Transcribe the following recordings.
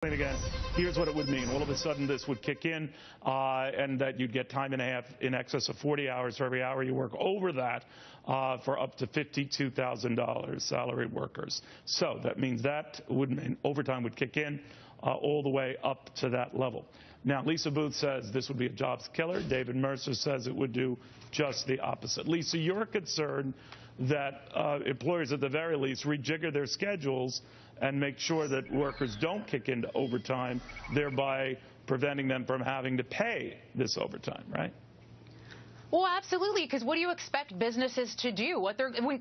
Again, here's what it would mean. All of a sudden, this would kick in, and that you'd get time and a half in excess of 40 hours for every hour you work over that for up to $52,000 salaried workers. So that means that would mean overtime would kick in all the way up to that level. Now, Lisa Booth says this would be a jobs killer. David Mercer says it would do just the opposite. Lisa, you're concerned that employers at the very least rejigger their schedules and make sure that workers don't kick into overtime, thereby preventing them from having to pay this overtime, right? Well, absolutely, because what do you expect businesses to do? When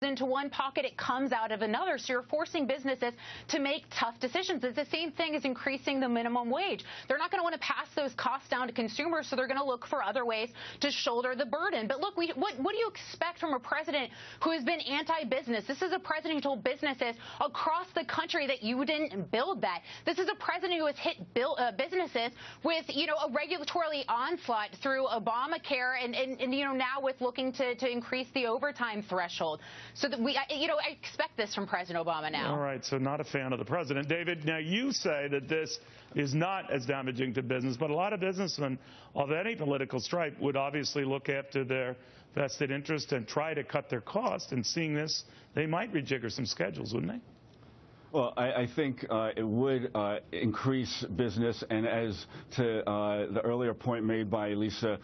into one pocket, it comes out of another. So you're forcing businesses to make tough decisions. It's the same thing as increasing the minimum wage. They're not going to want to pass those costs down to consumers, so they're going to look for other ways to shoulder the burden. But look, what do you expect from a president who has been anti-business? This is a president who told businesses across the country that you didn't build that. This is a president who has hit businesses with, a regulatory onslaught through Obamacare and now with looking to increase the overtime threshold. So that I expect this from President Obama now. All right, so not a fan of the president. David, now you say that this is not as damaging to business, but a lot of businessmen of any political stripe would obviously look after their vested interest and try to cut their costs. And seeing this, they might rejigger some schedules, wouldn't they? Well, I think it would increase business, and as to the earlier point made by Lisa,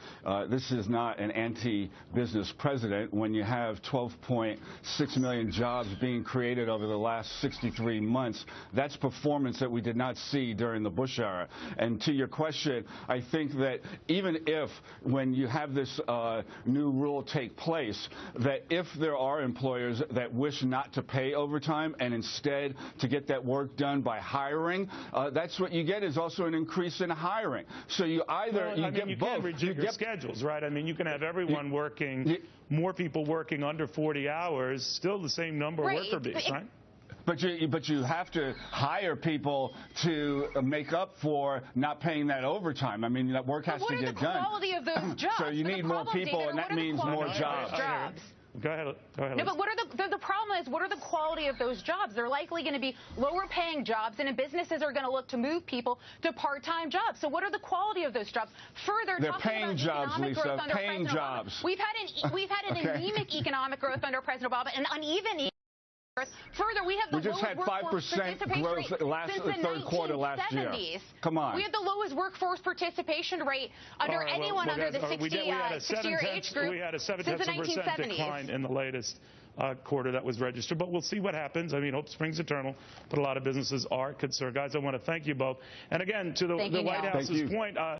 this is not an anti-business president. When you have 12.6 million jobs being created over the last 63 months, that's performance that we did not see during the Bush era. And to your question, I think that even if, when you have this new rule take place, that if there are employers that wish not to pay overtime and instead to get that work done by hiring, that's what you get, is also an increase in hiring. So you either you get both. You can rejigger schedules, right? I mean, you can have everyone working, more people working under 40 hours, still the same number of worker bees, right? But you have to hire people to make up for not paying that overtime. I mean, that work has to get done. What are the quality of those jobs? So you need more people, and that means more jobs. Go ahead. No, but the problem is, what are the quality of those jobs? They're likely going to be lower paying jobs, and businesses are going to look to move people to part-time jobs. So what are the quality of those jobs? Further, they're paying jobs, Lisa. Paying jobs. We've had an anemic economic growth under President Obama, and uneven. Further, we have the lowest workforce participation growth since the third quarter last year. Come on. We had the lowest workforce participation rate under anyone under the 60-year age group we had a 7% since the 1970s. decline in the latest quarter that was registered. But we'll see what happens. I mean, hope springs eternal, but a lot of businesses are concerned. Guys, I want to thank you both. And again, to the White House's point,